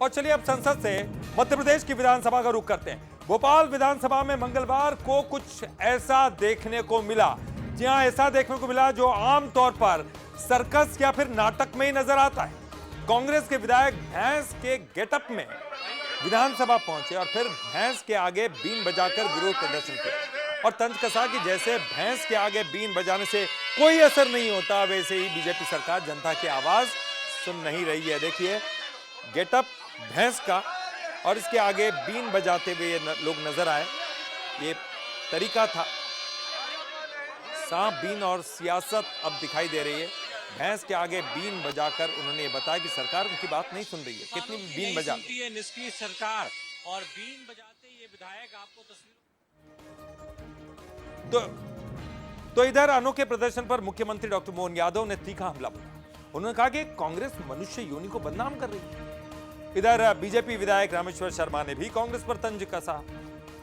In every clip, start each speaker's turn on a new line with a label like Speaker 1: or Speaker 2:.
Speaker 1: और चलिए अब संसद से मध्य प्रदेश की विधानसभा का रुख करते हैं। भोपाल विधानसभा में मंगलवार को कुछ ऐसा देखने को मिला, जी हां, ऐसा देखने को मिला जो आमतौर पर सर्कस या फिर नाटक में ही नजर आता है। कांग्रेस के विधायक भैंस के गेटअप में विधानसभा पहुंचे और फिर भैंस के आगे बीन बजाकर विरोध प्रदर्शन किया और तंज कसा कि जैसे भैंस के आगे बीन बजाने से कोई असर नहीं होता, वैसे ही बीजेपी सरकार जनता की आवाज सुन नहीं रही है। देखिए गेटअप भैंस का और इसके आगे बीन बजाते हुए ये लोग नजर आए। ये तरीका था। सांप बीन और सियासत अब दिखाई दे रही है। भैंस के आगे बीन बजाकर उन्होंने ये बताया कि सरकार उनकी बात नहीं सुन रही है। कितनी बीन बजाती है
Speaker 2: निष्क्रिय सरकार और बीन बजाते ये विधायक आपको तस्वीर।
Speaker 1: तो इधर अनोखे प्रदर्शन पर मुख्यमंत्री डॉक्टर मोहन यादव ने तीखा हमला बोला। उन्होंने कहा कि कांग्रेस मनुष्य योनि को बदनाम कर रही है। इधर बीजेपी विधायक रामेश्वर शर्मा ने भी कांग्रेस पर तंज कसा।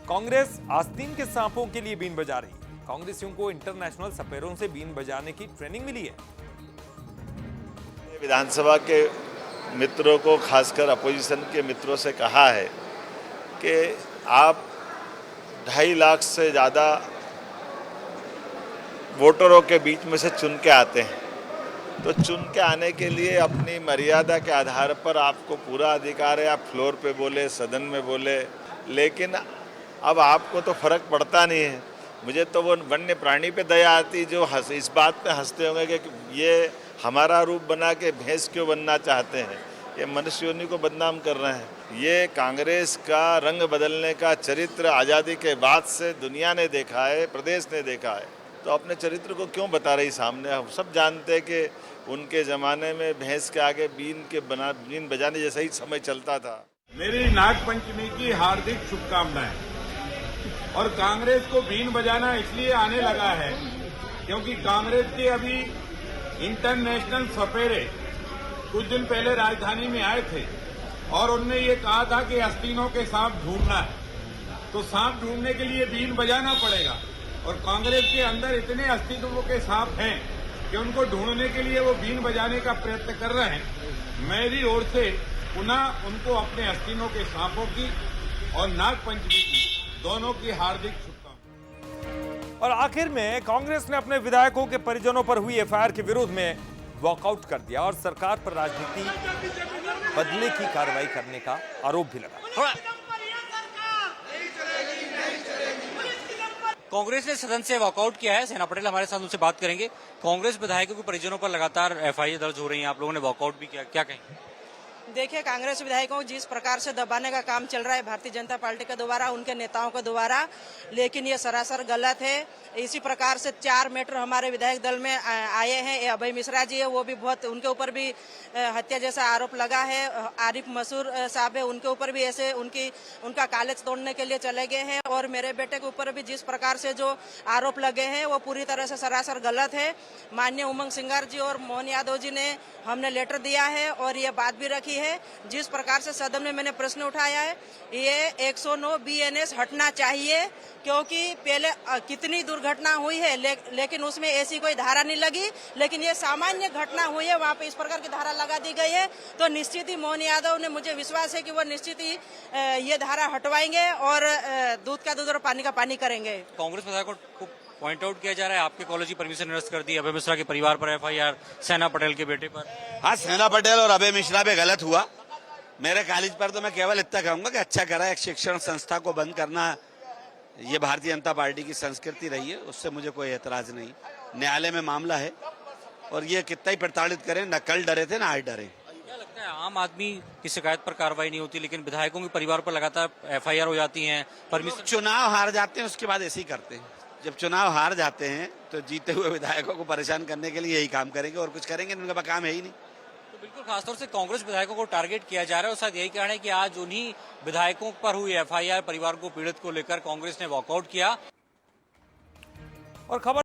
Speaker 1: कांग्रेस आस्तीन के सांपों के लिए बीन बजा रही है। कांग्रेसियों को इंटरनेशनल सपेरों से बीन बजाने की ट्रेनिंग मिली है।
Speaker 3: विधानसभा के मित्रों को, खासकर अपोजिशन के मित्रों से कहा है कि आप 2.5 लाख से ज़्यादा वोटरों के बीच में से चुन के आते हैं, तो चुन के आने के लिए अपनी मर्यादा के आधार पर आपको पूरा अधिकार है। आप फ्लोर पे बोले, सदन में बोले, लेकिन अब आपको तो फर्क पड़ता नहीं है। मुझे तो वो वन्य प्राणी पे दया आती जो इस बात पे हंसते होंगे कि ये हमारा रूप बना के भैंस क्यों बनना चाहते हैं, ये मनुष्य योनि को बदनाम कर रहे हैं। ये कांग्रेस का रंग बदलने का चरित्र आज़ादी के बाद से दुनिया ने देखा है, प्रदेश ने देखा है, तो अपने चरित्र को क्यों बता रही सामने। हम सब जानते हैं कि उनके ज़माने में भैंस के आगे बीन बजाने जैसा ही समय चलता था।
Speaker 4: मेरी नागपंचमी की हार्दिक शुभकामनाएं। और कांग्रेस को बीन बजाना इसलिए आने लगा है क्योंकि कांग्रेस के अभी इंटरनेशनल सपेरे कुछ दिन पहले राजधानी में आए थे और उनने ये कहा था कि आस्तीनों के सांप ढूंढना है, तो सांप ढूंढने के लिए बीन बजाना पड़ेगा। और कांग्रेस के अंदर इतने अस्तित्व के सांप हैं कि उनको ढूंढने के लिए वो बीन बजाने का प्रयत्न कर रहे हैं। मेरी ओर से पुनः उनको अपने आस्तीनों के सांपों की और नागपंचमी की दोनों की हार्दिक शुभकामनाएं।
Speaker 1: और आखिर में कांग्रेस ने अपने विधायकों के परिजनों पर हुई एफआईआर के विरोध में वॉकआउट कर दिया और सरकार पर राजनीति बदले की कार्रवाई करने का आरोप भी लगा।
Speaker 2: कांग्रेस ने सदन से वॉकआउट किया है। सेना पटेल हमारे साथ, उनसे बात करेंगे। कांग्रेस विधायकों के परिजनों पर लगातार एफआईआर दर्ज हो रही है, आप लोगों ने वॉकआउट भी किया, क्या कहेंगे?
Speaker 5: देखिए, कांग्रेस विधायकों को जिस प्रकार से दबाने का काम चल रहा है भारतीय जनता पार्टी के द्वारा, उनके नेताओं के द्वारा, लेकिन ये सरासर गलत है। इसी प्रकार से 4 मैटर हमारे विधायक दल में आए हैं। ये अभय मिश्रा जी है, वो भी बहुत, उनके ऊपर भी हत्या जैसा आरोप लगा है। आरिफ मसूर साहब है, उनके ऊपर भी ऐसे उनका कॉलेज तोड़ने के लिए चले गए हैं। और मेरे बेटे के ऊपर भी जिस प्रकार से जो आरोप लगे हैं वो पूरी तरह से सरासर गलत है। माननीय उमंग सिंगार जी और मोहन यादव जी ने हमने लेटर दिया है और ये बात भी रखी है। जिस प्रकार से सदन में मैंने प्रश्न उठाया है, ये 109 BNS हटना चाहिए, क्योंकि पहले कितनी दुर्घटना हुई है लेकिन उसमें ऐसी कोई धारा नहीं लगी, लेकिन ये सामान्य घटना हुई है, वहाँ पे इस प्रकार की धारा लगा दी गई है। तो निश्चित ही मोहन यादव ने, मुझे विश्वास है कि वो निश्चित ही ये धारा हटवाएंगे और दूध का दूध और पानी का पानी करेंगे।
Speaker 2: कांग्रेस विधायकों को पॉइंट आउट किया जा रहा है, आपके कॉलेज की परमिशन निरस्त कर दी, अभय मिश्रा के परिवार पर एफआईआर, सेना पटेल के बेटे पर।
Speaker 6: हाँ, सेना पटेल और अभय मिश्रा पे गलत हुआ। मेरे कॉलेज पर तो मैं केवल इतना कहूंगा कि अच्छा करा। एक शिक्षण संस्था को बंद करना ये भारतीय जनता पार्टी की संस्कृति रही है, उससे मुझे कोई एतराज नहीं। न्यायालय में मामला है और ये कितना ही प्रताड़ित करें, न कल डरे थे न आज डरे।
Speaker 2: क्या लगता है, आम आदमी की शिकायत पर कार्रवाई नहीं होती, लेकिन विधायकों के परिवार पर लगातार एफआईआर हो जाती है? परमिशन,
Speaker 6: चुनाव हार जाते हैं उसके बाद ऐसे ही करते हैं। जब चुनाव हार जाते हैं तो जीते हुए विधायकों को परेशान करने के लिए यही काम करेंगे और कुछ करेंगे, उनका काम है ही नहीं।
Speaker 2: तो बिल्कुल खासतौर से कांग्रेस विधायकों को टारगेट किया जा रहा है और शायद यही कारण है कि आज उन्हीं विधायकों पर हुई एफआईआर, परिवार को, पीड़ित को लेकर कांग्रेस ने वॉकआउट किया।
Speaker 1: और खबर